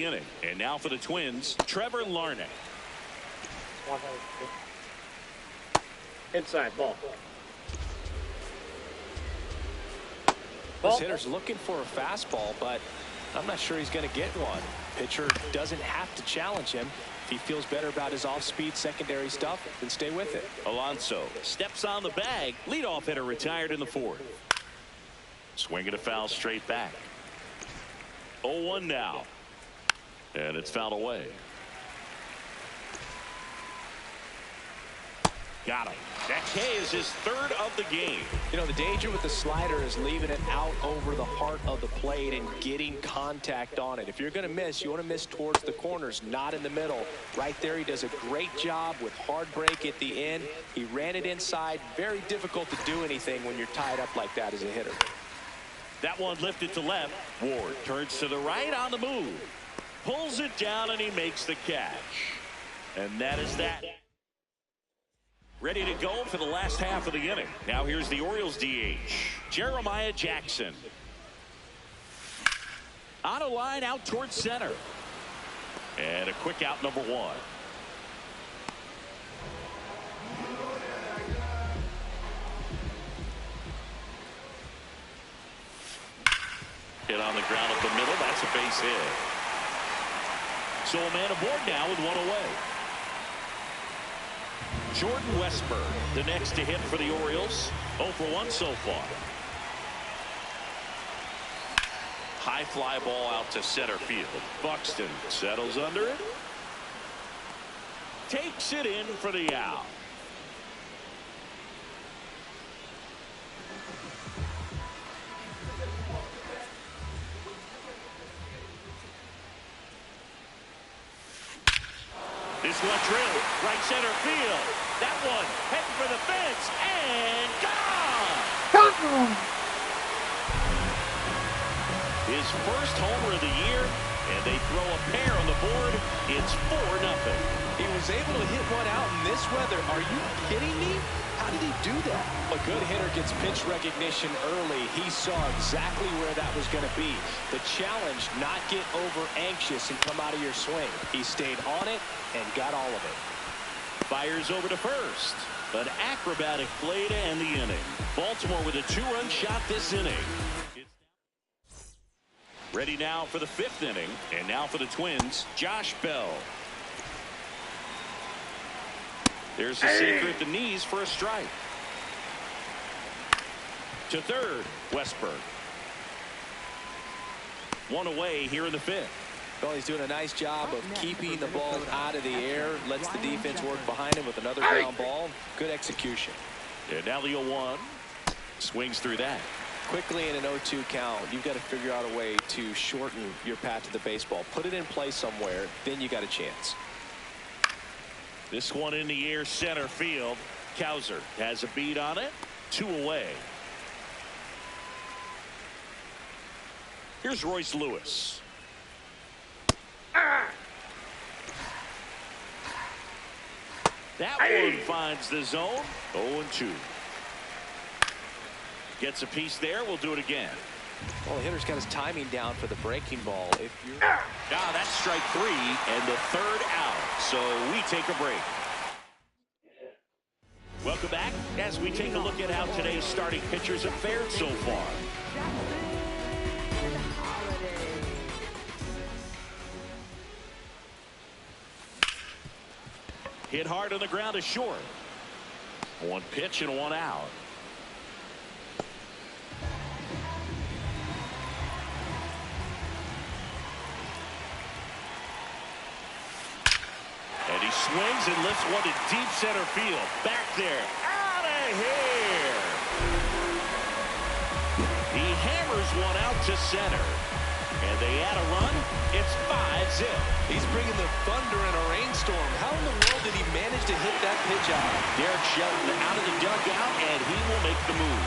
inning. And now for the Twins, Trevor Larnach. Inside ball. This hitter's looking for a fastball, but I'm not sure he's going to get one. Pitcher doesn't have to challenge him. If he feels better about his off-speed secondary stuff, then stay with it. Alonso steps on the bag. Leadoff hitter retired in the fourth. Swing and a foul straight back. 0-1 now. And it's fouled away. Got him. That K is his third of the game. You know, the danger with the slider is leaving it out over the heart of the plate and getting contact on it. If you're going to miss, you want to miss towards the corners, not in the middle. Right there, he does a great job with hard break at the end. He ran it inside. Very difficult to do anything when you're tied up like that as a hitter. That one lifted to left. Ward turns to the right on the move. Pulls it down and he makes the catch. And that is that. Ready to go for the last half of the inning. Now here's the Orioles DH, Jeremiah Jackson. On a line out towards center. And a quick out, number one. Hit on the ground up the middle. That's a base hit. So a man aboard now with one away. Jordan Westburg, the next to hit for the Orioles. 0 for 1 so far. High fly ball out to center field. Buxton settles under it. Takes it in for the out. This one drilled right center field. That one heading for the fence and gone. His first homer of the year, and they throw a pair on the board. It's 4-0. He was able to hit one out in this weather. Are you kidding me? How did he do that? A good hitter gets pitch recognition early. He saw exactly where that was going to be. The challenge, not get over anxious and come out of your swing. He stayed on it and got all of it. Fires over to first. An acrobatic play to end the inning. Baltimore with a 2-run shot this inning. Ready now for the 5th inning. And now for the Twins, Josh Bell. There's a sinker at the knees for a strike. To third, Westburg. One away here in the 5th. Well, he's doing a nice job of keeping the ball out of the air. Lets the defense work behind him with another ground ball. Good execution. And now the 0-1. Swings through that. Quickly in an 0-2 count, you've got to figure out a way to shorten your path to the baseball. Put it in play somewhere, then you got a chance. This one in the air center field. Cowser has a beat on it. 2 away. Here's Royce Lewis. That one finds the zone. 0-2. Gets a piece there. We'll do it again. Well, the hitter's got his timing down for the breaking ball. If you're... That's strike 3 and the 3rd out. So we take a break. Welcome back as we take a look at how today's starting pitchers have fared so far. Hit hard on the ground is short. One pitch and one out. And he swings and lifts one to deep center field. Back there. Out of here. He hammers one out to center. And they add a run. It's 5-0. He's bringing the thunder in a rainstorm. How in the world did he manage to hit that pitch out? Derek Shelton out of the dugout, and he will make the move.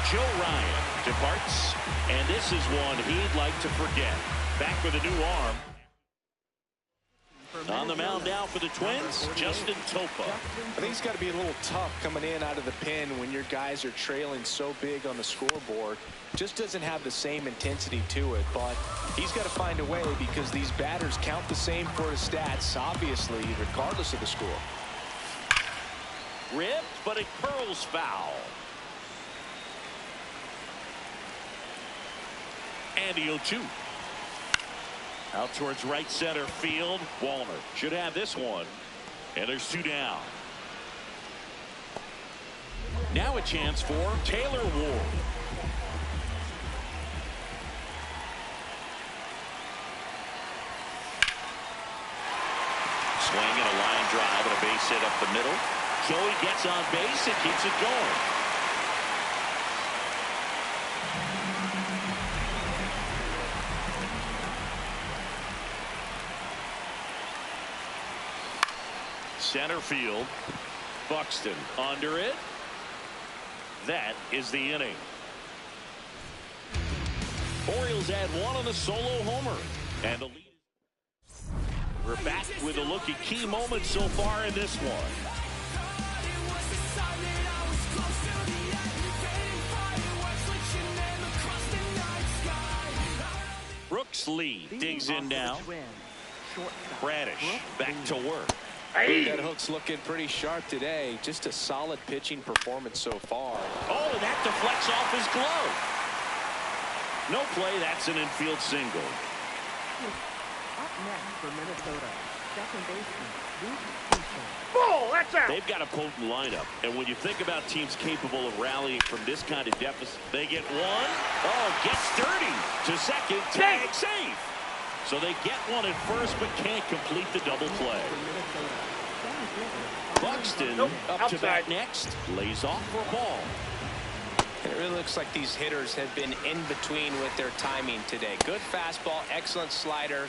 Joe Ryan departs, and this is one he'd like to forget. Back with a new arm. On the the mound now for the Twins, Justin Topa. I think it's got to be a little tough coming in out of the pen when your guys are trailing so big on the scoreboard. Just doesn't have the same intensity to it, but he's got to find a way because these batters count the same for his stats, obviously, regardless of the score. Ripped, but it curls foul. And the 0-2. Out towards right center field. Walner should have this one. And there's 2 down. Now a chance for Taylor Ward. Swing and a line drive and a base hit up the middle. Joey gets on base and keeps it going. Center field. Buxton under it. That is the inning. Orioles add 1 on a solo homer. And the lead. We're back with a look at key moments so far in this one. Brooks Lee digs in now. Bradish back to work. That hook's looking pretty sharp today. Just a solid pitching performance so far. Oh, and that deflects off his glove. No play. That's an infield single. Up next for Minnesota, second baseman, They've got a potent lineup, and when you think about teams capable of rallying from this kind of deficit, they get one. Oh, gets dirty to second, tag safe. So they get one at first, but can't complete the double play. Buxton up to bat next, lays off for a ball. It really looks like these hitters have been in between with their timing today. Good fastball, excellent slider,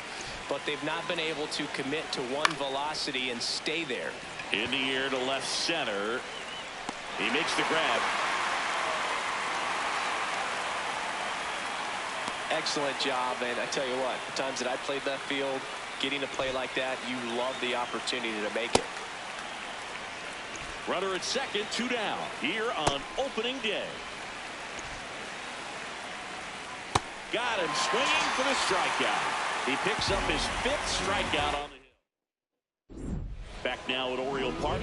but they've not been able to commit to one velocity and stay there. In the air to left center. He makes the grab. Excellent job, and I tell you what, the times that I played left field, getting a play like that, you love the opportunity to make it. Runner at second, 2 down here on opening day. Got him swinging for the strikeout. He picks up his 5th strikeout on the hill. Back now at Oriole Park.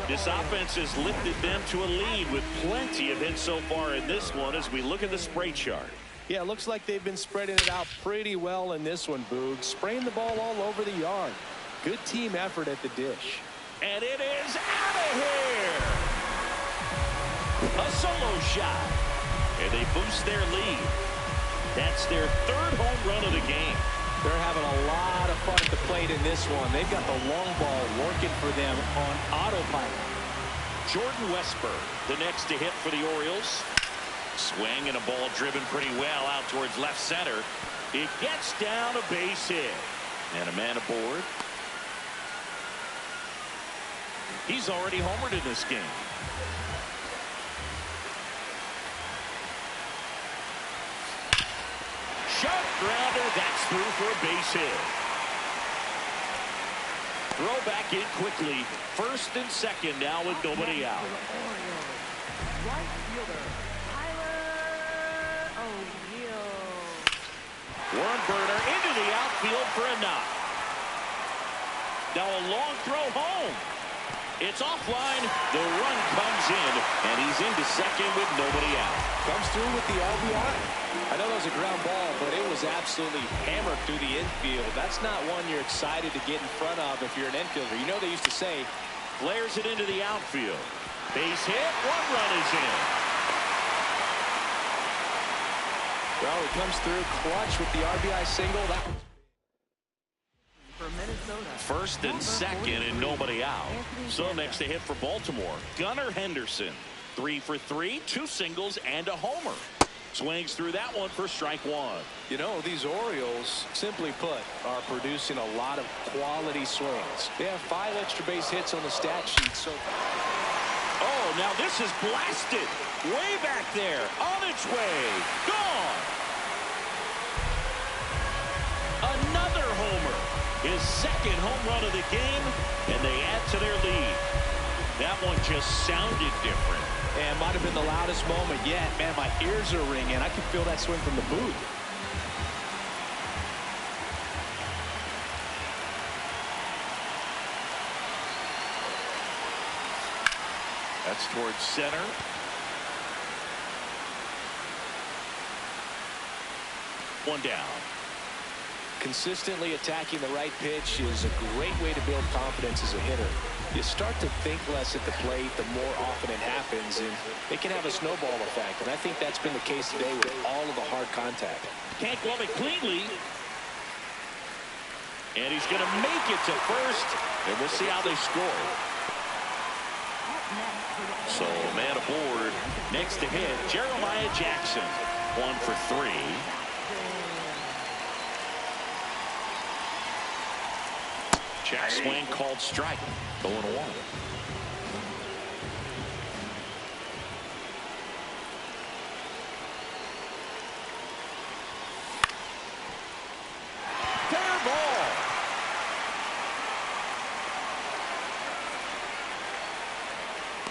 This offense has lifted them to a lead with plenty of hits so far in this one as we look at the spray chart. Yeah, it looks like they've been spreading it out pretty well in this one, Boog. Spraying the ball all over the yard. Good team effort at the dish. And it is out of here. A solo shot. And they boost their lead. That's their 3rd home run of the game. They're having a lot of fun at the plate in this one. They've got the long ball working for them on autopilot. Jordan Westburg, the next to hit for the Orioles. Swing and a ball driven pretty well out towards left center. It gets down a base hit. And a man aboard. He's already homered in this game. Sharp grounder, that's through for a base hit. Throw back in quickly. 1st and 2nd now with nobody out. right fielder, Tyler O'Neill. Worm burner into the outfield for a knock. Now a long throw home. It's offline. The run comes in, and he's into second with nobody out. Comes through with the RBI. I know that was a ground ball, but it was absolutely hammered through the infield. That's not one you're excited to get in front of if you're an infielder. You know they used to say, flares it into the outfield. Base hit. 1 run is in. Well, he comes through clutch with the RBI single. That was For Minnesota. 1st and 2nd and nobody out. So next to hit for Baltimore, Gunnar Henderson. 3 for 3, 2 singles and a homer. Swings through that one for strike 1. You know, these Orioles, simply put, are producing a lot of quality swings. They have 5 extra base hits on the stat sheet. So, oh, now this is blasted. Way back there. On its way. Gone. Another homer. his second home run of the game, and they add to their lead. That one just sounded different. And might have been the loudest moment yet. Man, my ears are ringing. I can feel that swing from the booth. That's towards center. One down. Consistently attacking the right pitch is a great way to build confidence as a hitter. You start to think less at the plate the more often it happens, and it can have a snowball effect. And I think that's been the case today with all of the hard contact. Can't glove it cleanly. And he's going to make it to first, and we'll see how they score. So, man aboard. Next to hit, Jeremiah Jackson. 1 for 3. Check swing called strike. 0-1. Fair ball.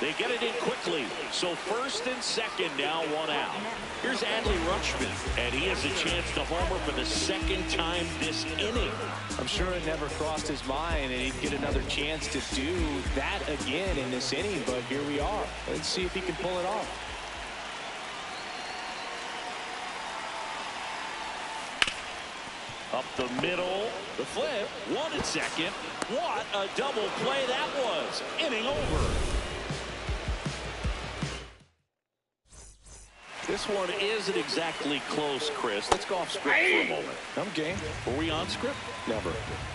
They get it in quickly. So first and second now, 1 out. Here's Adley Rutschman, and he has a chance to homer for the second time this inning. I'm sure it never crossed his mind and he'd get another chance to do that again in this inning, but here we are. Let's see if he can pull it off. Up the middle, the flip, 1 and second. What a double play that was. Inning over. This one isn't exactly close, Chris. Let's go off script for a moment. I'm game. Were we on script? Never.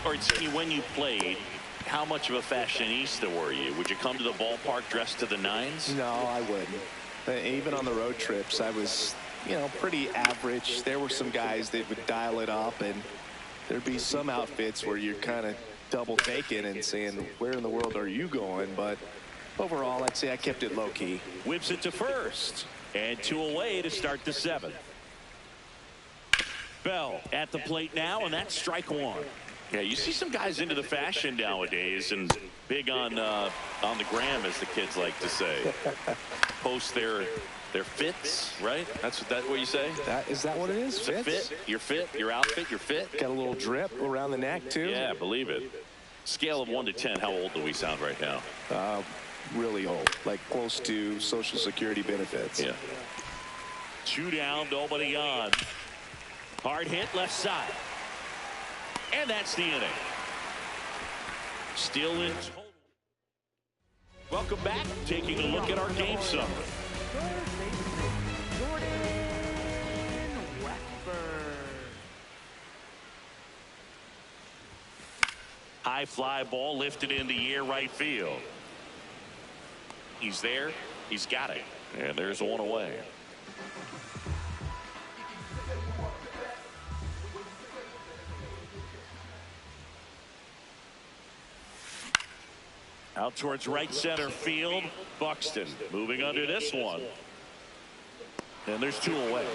Or when you played, how much of a fashionista were you? Would you come to the ballpark dressed to the nines? No, I wouldn't. Even on the road trips, I was, pretty average. There were some guys that would dial it up, and there'd be some outfits where you're kind of double taking and saying, where in the world are you going? But overall, I'd say I kept it low key. Whips it to first. And 2 away to start the 7th. Bell at the plate now, and that's strike 1. Yeah, you see some guys into the fashion nowadays, and big on the gram, as the kids like to say. Post their fits, right? That's what you say. Is that what it is? Fits? Your fit, your outfit, your fit. Got a little drip around the neck too. Yeah, believe it. Scale of 1 to 10. How old do we sound right now? Really old, like close to Social Security benefits. Yeah. 2 down, nobody on. Hard hit left side. And that's the inning. Still in total. Welcome back. Taking a look at our game summary. High fly ball lifted in the air right field. He's there. He's got it. And there's 1 away. Out towards right center field. Buxton moving under this one. And there's 2 away.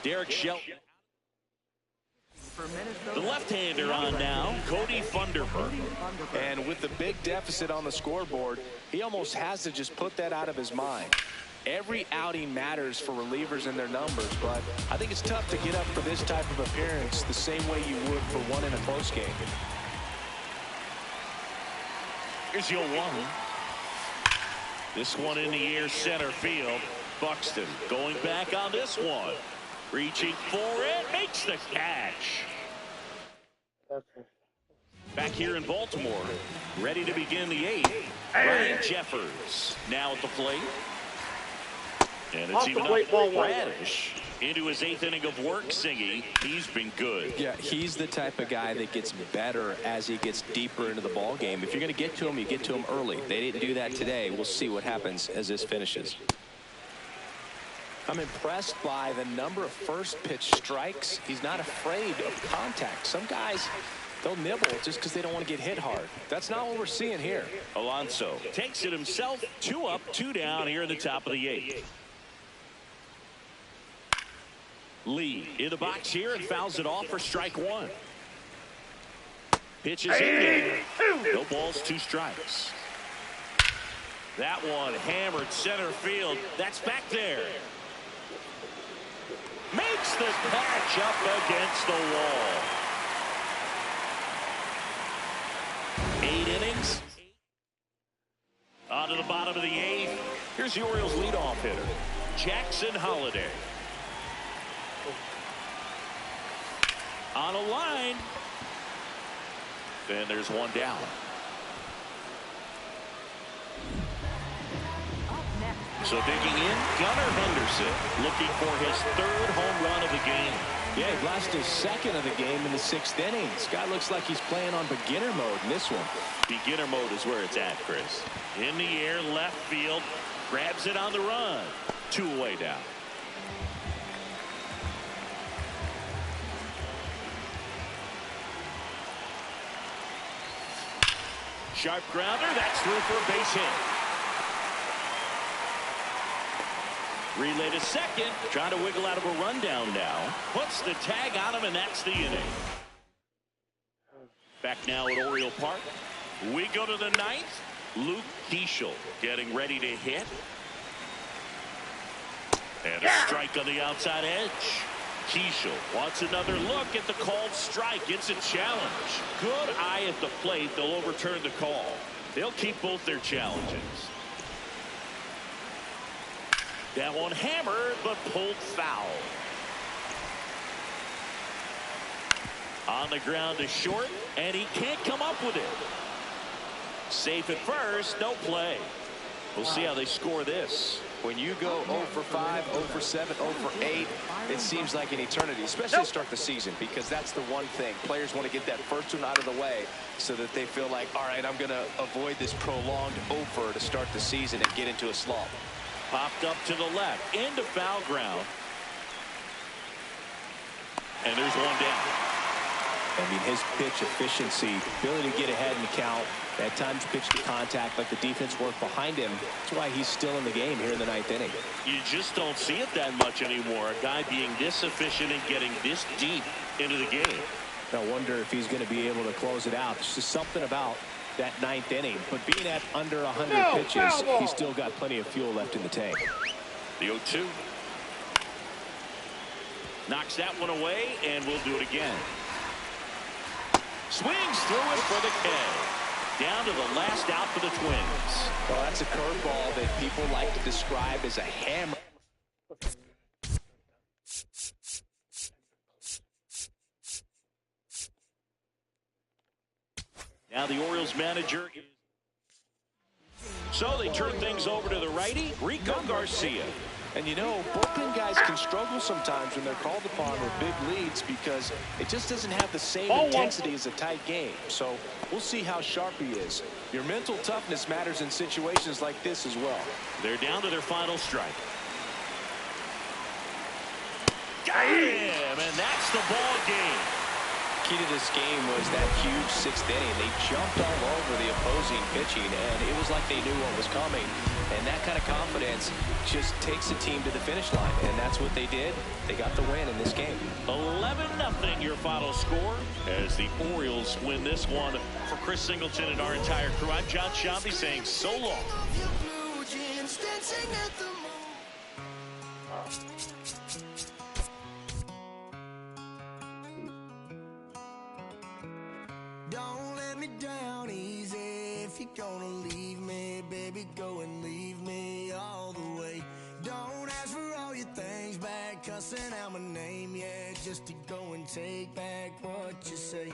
Derek Shelton. The left-hander on now, Cody Funderburk. And with the big deficit on the scoreboard, he almost has to just put that out of his mind. Every outing matters for relievers and their numbers, but I think it's tough to get up for this type of appearance the same way you would for one in a close game. Here's your 1. This one in the air center field. Buxton going back on this one. Reaching for it, makes the catch. Okay. Back here in Baltimore, ready to begin the 8th. Ryan Jeffers now at the plate. And it's even up Radish into his 8th inning of work, Singy. He's been good. Yeah, he's the type of guy that gets better as he gets deeper into the ball game. If you're going to get to him, you get to him early. They didn't do that today. We'll see what happens as this finishes. I'm impressed by the number of first pitch strikes. He's not afraid of contact. Some guys, they'll nibble just because they don't want to get hit hard. That's not what we're seeing here. Alonso takes it himself. 2 up, 2 down here in the top of the 8th. Lee in the box here and fouls it off for strike 1. Pitches in there. No balls, 2 strikes. That one hammered center field. That's back there. Makes the catch up against the wall. 8 innings. On to the bottom of the 8th. Here's the Orioles leadoff hitter, Jackson Holliday. On a line. Then there's one down. So digging in, Gunnar Henderson looking for his 3rd home run of the game. Yeah, he blasted his 2nd of the game in the 6th inning. This guy looks like he's playing on beginner mode in this one. Beginner mode is where it's at, Chris. In the air, left field, grabs it on the run. 2 away down. Sharp grounder, that's through for a base hit. Relay to second, trying to wiggle out of a rundown now. Puts the tag on him, and that's the inning. Back now at Oriole Park. We go to the 9th. Luke Keeschel getting ready to hit. And a strike on the outside edge. Keeschel wants another look at the called strike. It's a challenge. Good eye at the plate. They'll overturn the call. They'll keep both their challenges. That one hammered, but pulled foul. On the ground to short, and he can't come up with it. Safe at first, no play. We'll see how they score this. When you go 0 for 5, 0 for 7, 0 for 8, it seems like an eternity, especially to start the season, because that's the one thing. Players want to get that first one out of the way so that they feel like, all right, I'm going to avoid this prolonged over to start the season and get into a slump. Popped up to the left, into foul ground. And there's one down. I mean, his pitch efficiency, ability to get ahead in the count, at times pitch to contact, let the defense work behind him. That's why he's still in the game here in the 9th inning. You just don't see it that much anymore. A guy being this efficient and getting this deep into the game. I wonder if he's going to be able to close it out. There's just something about that 9th inning. But being at under 100 pitches, he's still got plenty of fuel left in the tank. The 0-2. Knocks that one away, and we'll do it again. Swings through it for the K. Down to the last out for the Twins. Well, that's a curveball that people like to describe as a hammer. Now the Orioles manager. So they turn things over to the righty, Rico Garcia. And you know, bullpen guys can struggle sometimes when they're called upon with big leads because it just doesn't have the same intensity as a tight game. So we'll see how sharp he is. Your mental toughness matters in situations like this as well. They're down to their final strike. Got him, and that's the ball game. Key to this game was that huge 6th inning. They jumped all over the opposing pitching, and it was like they knew what was coming. And that kind of confidence just takes a team to the finish line, and that's what they did. They got the win in this game. 11-0 your final score as the Orioles win this one. For Chris Singleton and our entire crew, I'm John Shambi saying so long. Don't let me down easy. If you're gonna leave me, baby, go and leave me all the way. Don't ask for all your things back, cussing out my name, yeah, just to go and take back what you say.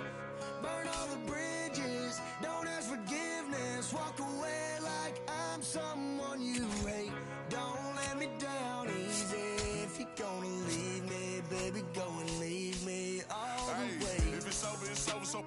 Burn all the bridges, don't ask forgiveness, walk away like I'm someone you hate. Don't let me down easy. If you're gonna leave me, baby, go and leave me all the way. If it's over, it's over, so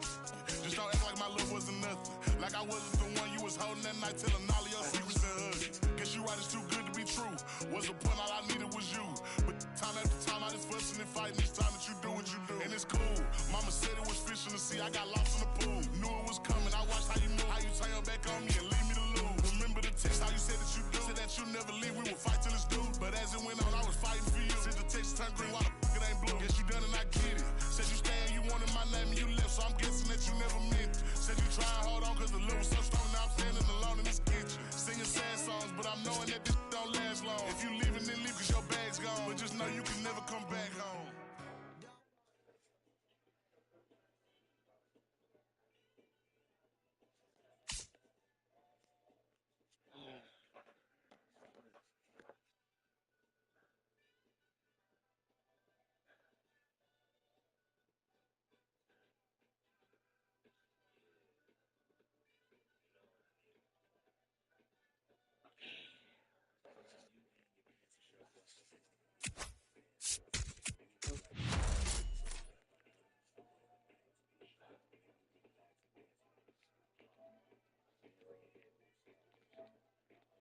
just don't act like my love wasn't nothing. Like I wasn't the one you was holding that night, telling all of your secrets and hugs. Guess you right, it's too good to be true. What's the point? All I needed was you. But time after time, I just fussing and fighting each time that you do what you do. And it's cool. Mama said it was fish in the sea. I got lost in the pool. Knew it was coming. I watched how you move, how you turn your back on me and leave me to lose. Remember the text, how you said that you do. Said that you never leave. We would fight till it's due. But as it went on, I was fighting for you. Said the text turned green, why the fuck it ain't blue? Guess you done and I get it. Said you stay and you wanted my name and you left, so I'm guessing that you never meant it. cause the love was so strong, now I'm standing alone in this kitchen. Singing sad songs, but I'm knowing that this don't last long. If you leaving, then leave cause your bag's gone. But just know you can never come back home.